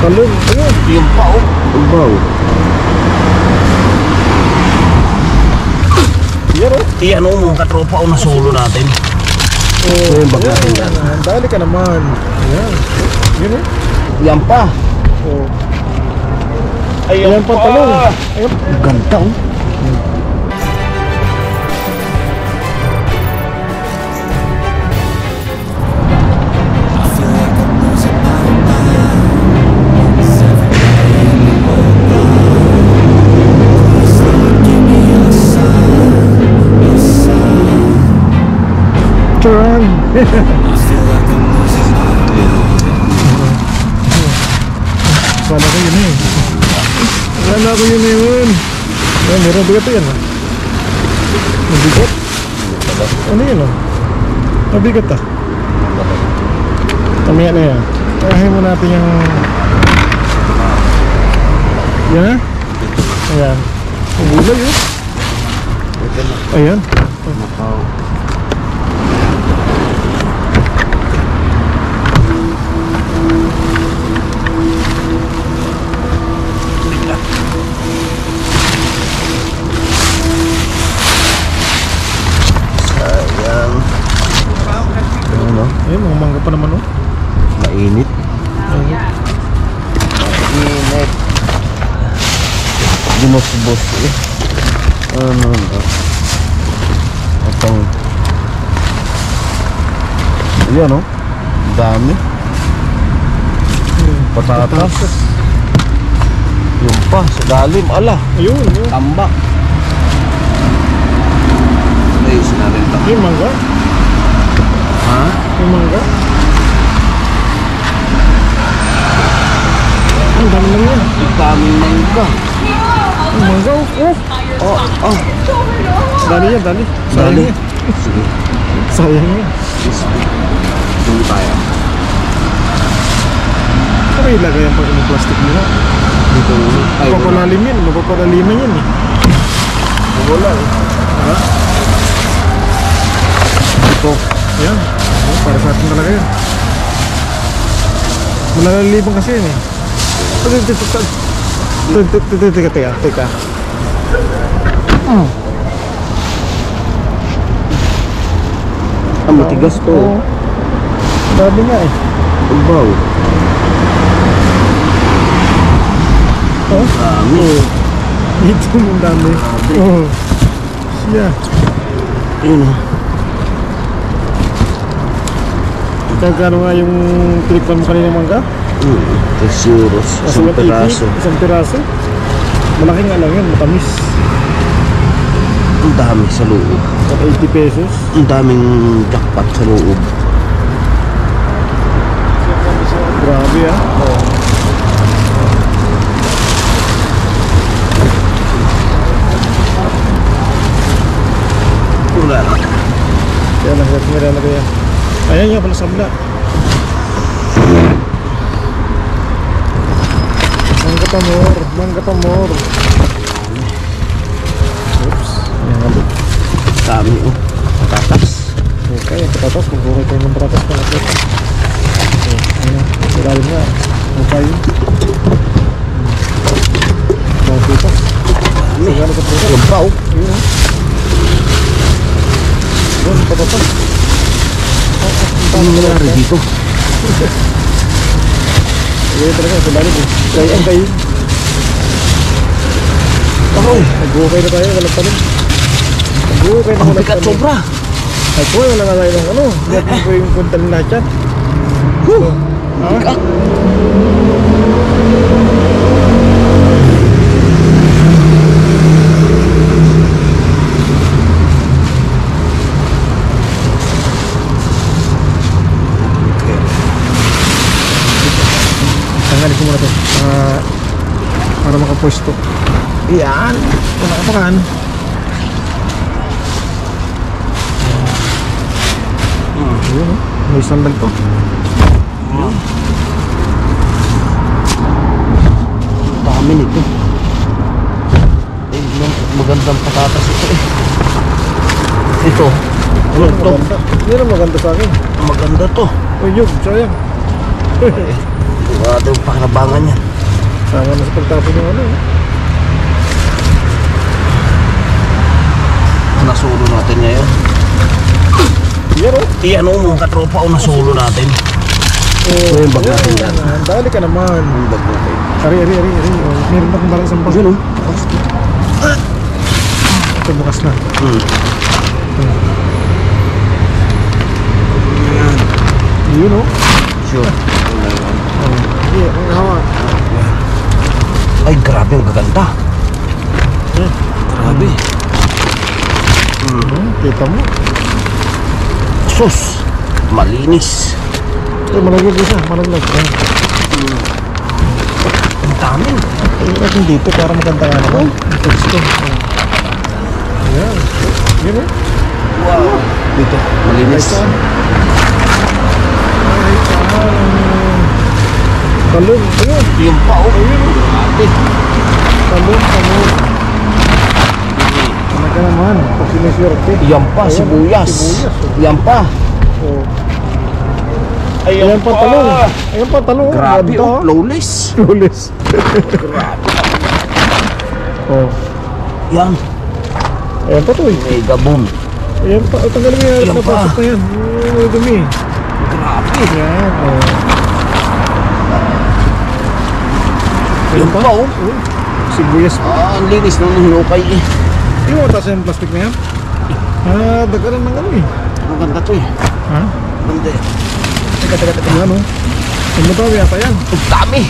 Talong. Ayun. Yung pao. Ulbaw. Yan o. Iyan o mga katropa o nasulo natin. Oh, yung bag natin yan. Dali ka naman. Ayan. Yan o. Yan pa. Oh. Ayan pa talong. Ayan. Ganda o. Kala ko yun eh. Kala ko yun yun. Ayan, meron bigat yan ah. Mabigat. Ano yun ah? Mabigat ah. Tamiya na yan. Ayahin mo natin yung... Yan ah. Ayan. Ang gulay oh. Ayan. Ayun, mga mangga pa naman oh. Mainit. Ayun. Mainit. Binusbos eh. Ano ba? Itong... Ayan oh. Dami. Patatas. Yung pa, sa dalim. Ala. Ayun, yun. Tambak. Ayusin natin ito. Yung mangga. Ha? Yung mangga. Ang dami lang yan. Ang daming mangga. Ang mangga oh. Oh, oh. Dali yan, dali. Dali. Sayang yan. Sige. Sayang yan. Dito tayo. Pero ilagay yan pag yung plastic nila. Dito. Ay, wala. Mapapalalim yan. Mapapalaliman yan eh. Wala eh. Ha? Ito. Yan. Oh, para sa atin talaga yan. Malalaliman kasi yan eh. Teka. Ang matigas to. Oo. Dami nga eh. Ulbaw. Oh? Dami. Ito yung dami. Oh. Siya. Yun o. Kagano nga yung clickban mo kanina mangga? 3 euros. Isang piraso. Isang piraso? Malaki nga lang yun, matamis. Ang dami sa loob. 80 pesos. Ang daming jackpot sa loob. Grabe ah. Oh. Wala na. Kaya nagkat nila na kaya. Ayan nga pala sabla. Mangga pa more. Oops. Ayan nga. Dami o. Patatas. Okay, yung patatas. Kung buhay kayo ng patatas pa natin. Okay, ayan. Ilalim nga. Okay. Mga pitas. Dami. Sigano ka pitas. Yung pa o. Ayun o. Doon, patatas. Ano nangyari dito? Ayun talaga, sa lalim eh. Kaya ang kayo. Ahoy! Nag-buhukay na tayo, walang tanong. Nag-buhukay na Ang walang bigat tanong. sobra. Ay po, wala nga tayo ng ano. Hindi natin po yung punta ng lahat yan. Ha? Bigat. Tanggalin ko muna ito. Para makapwesto. Iyan. Kung nakapakan. Ayun oh. May sandal to. Dami nito. Eh, magandang patatas ito eh. Ito. Ano ito? Yan ang maganda sa akin. Maganda to. Uy, yun. Sayang. Sigurado yung pakinabangan niya. Sama na sa pagtapon yung ano. Nasulo natin ngayon. Yan o. Iyan o mga katropa o nasulo natin. Oh, yung bag natin yan. Dali ka naman. Yung bag natin. Ari. Oh, meron pa kung parang isang bag. Yun o. Ito bukas na. Yun o. Sure. Iya, ang hawa. Ay, grabe ang gaganda. Grabe. Kita mo. Sus. Malinis. Ito, malaglag isa. Malaglag. Ang dami. Ay, natin dito para maganda nga naman. Ito gusto. Ayan. Yun o. Wow. Dito. Malinis. Talong. Ayun. Yung pa o. Ayun o. Grabe. Talong. Ano ka naman? Pag siniswerte. Yan pa, Ayan, sibuyas. sibuyas, oh. Yan pa. Oh. Ayan pa talong. Ayan pa talong. Grabe Ganda. o. Flawless. Flawless. Grabe. Oh. Yan. Ayan pa to eh. Mega boom. Ayan pa. Ay, tanggalin mo yan. Ayan pa. Napasok na yan. May dumi. Grabe. Ayan. Oh. Yan pa o. Oh. Sibuyas pa. Ang linis ng hinukay eh. Yung matas yung plastic na yan. Dagaran ng ano eh. Ang ganda to eh. Ha? Ganda eh. Teka. Ayan o. Ang matawi yata yan. Ang dami.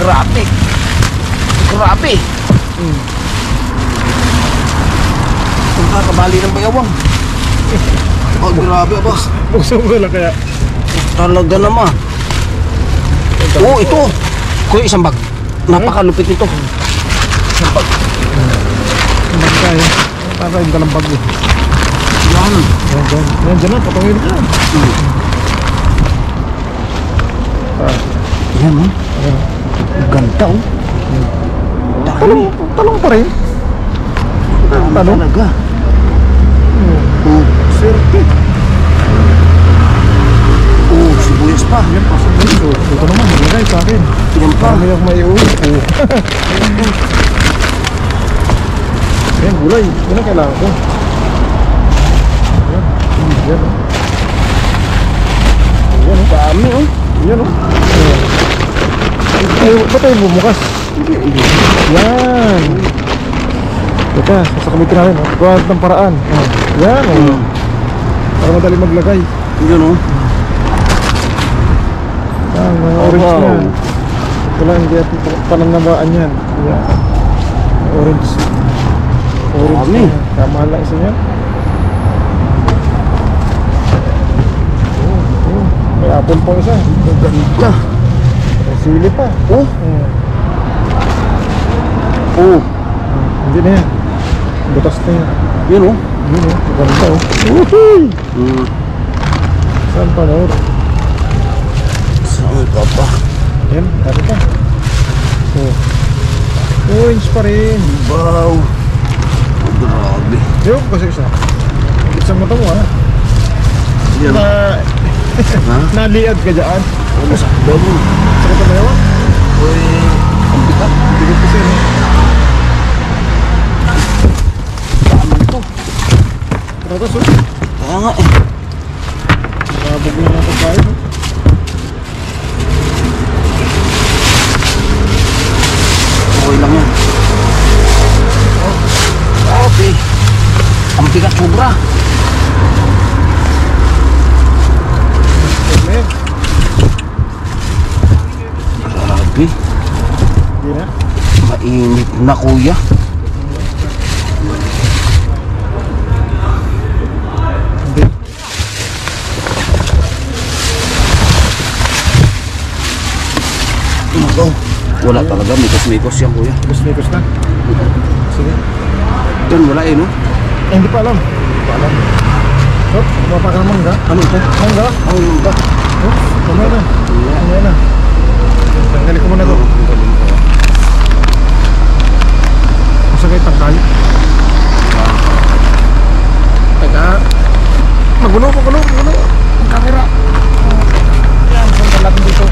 Grabe. Grabe. Ang kakabali ng bayawang. Oh, grabe ba? Buksan mo lang kaya. Talaga naman. Oh, ito. Kuya, isang bag. Napakalupit nito. Isang bag. Ang bagay. Para yung dalang bago. Yan. Yan dyan na. Patungin ka. Yan oh. Ang ganda oh. Talong pa rin. Talong? Talaga. Oh. Serte. Oh, sibuyas pa. Yan pa sa dito. Ito naman. Nilagay sa akin. Yan pa. May ako may uwi. Yan, gulay. Yan ang kailangan ko. Yan. Yan o. Dami oh. Yan o. Ay, ba't tayo bumukas? Yan. Teka, sasakamitin natin. Gawa ng paraan. Yan o. Para madali maglagay. Yun oh. Yan, mga orange wow. na. Ito lang, hindi natin pananabaan yan. Yan. Orange. Orange Dami. na. Kamahal lang isa yan. May apple po isa. Ang ganda. May sili pa. Oh. Hmm. Oh. Hindi na yan. Butas na yan. Yun oh. Yun o. Maganda o. Woohoo! Saan pa na o? Saan ka pa? Yan. Tari pa. Oh. Orange pa rin. Wow. Oh, grabe. Diyo kasi isa. Isang mata mo ha. Yan. Ha? Naliad ka dyan. Oh, masakdaw mo. Sakit na yawan? Uy, ang bigat. Bigat kasi no? Dami ito. Ratas o. Kaya nga eh. Nabog na nga pagkain o. Okay lang yan. Okay. Ang bigat sobra. Yan. Grabe. Hindi na. Mainit na kuya. Hindi. Ito. Wala talaga. Mikos-mikos yan kuya. Mikos na. Sige. Doon wala eh no? Hindi pa alam. Hindi pa alam. So, kumapa ka ng mangga. Ano ito? Mangga? Ang mangga. Oh, kumaya na. Kumaya na. Tanggalin ko muna ito. Masagay tangkal. Teka. Magulo. Ang camera. Yan, saan natin dito.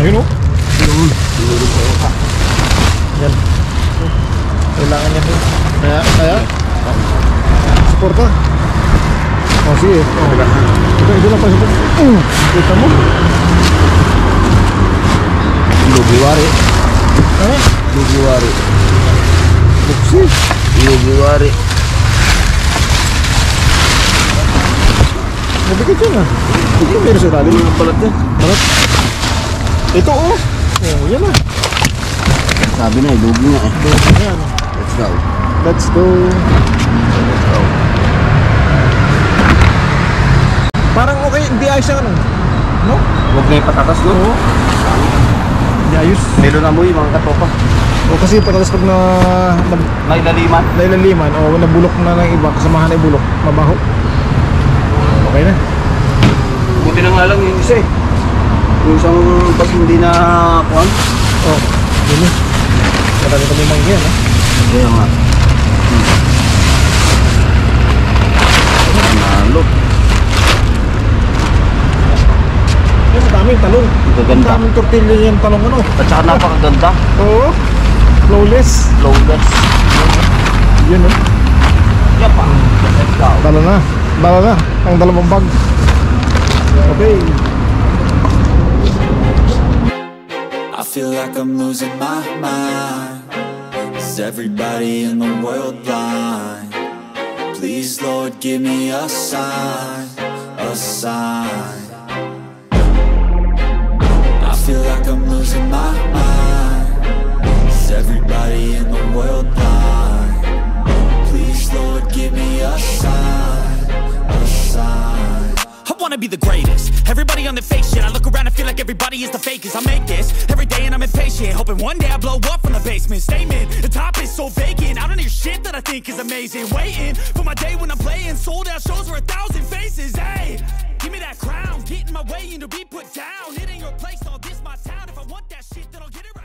Ayun oh. Yun. Tinulog ko ka. Yan. Kailangan niya po. Kaya? Suporta. Oh, sige. Oh. Ito lang pa support. Kita mo? Lugiwari. Ha? Lugiwari. Buksi. Lugiwari. Mabigat yan ah. Ito meron sa ilalim. Ano balat yan? Balat. Ito oh. Oh, yan ah. Sabi na, lugi nga eh. Lugi yan. Let's go. Let's go. Let's go. Parang okay, hindi ayos yung ano. No? Huwag na yung patatas, no? Oo. Hindi ayos. Meron na mo yung mga katopa. O kasi patatas pag May laliman. nailaliman o nabulok na ng iba, kasamahan ay bulok, mabaho. Okay na. Buti na nga lang yung isa eh. Yung isang pag hindi na kuhan. Oh, yun eh. Marami kami mangyan ha. Kaya nga. Nalo. Yan, daming talong. Gaganda. Daming tortilla yung talong ano. At saka napakaganda. Oo. Flawless. Flawless. Yun oh. Yapa. Let's go. Dala na. Dala na. Ang dalawang bag. Okay. I feel like I'm losing my mind. Is everybody in the world blind? Please, Lord, give me a sign, a sign. I feel like I'm losing my mind. Is everybody in the world blind? Please, Lord, give me a sign, a sign. I wanna be the greatest. Everybody on the fake shit. I look around and feel like everybody is the fakest. I make this every day and I'm impatient, hoping one day I blow up from the basement. Statement, the top is so vacant. I don't hear shit that I think is amazing. Waiting for my day when I'm playing sold out shows for 1,000 faces. Hey, give me that crown, get in my way and to be put down. It ain't your place, no, this my town. If I want that shit, then I'll get it right.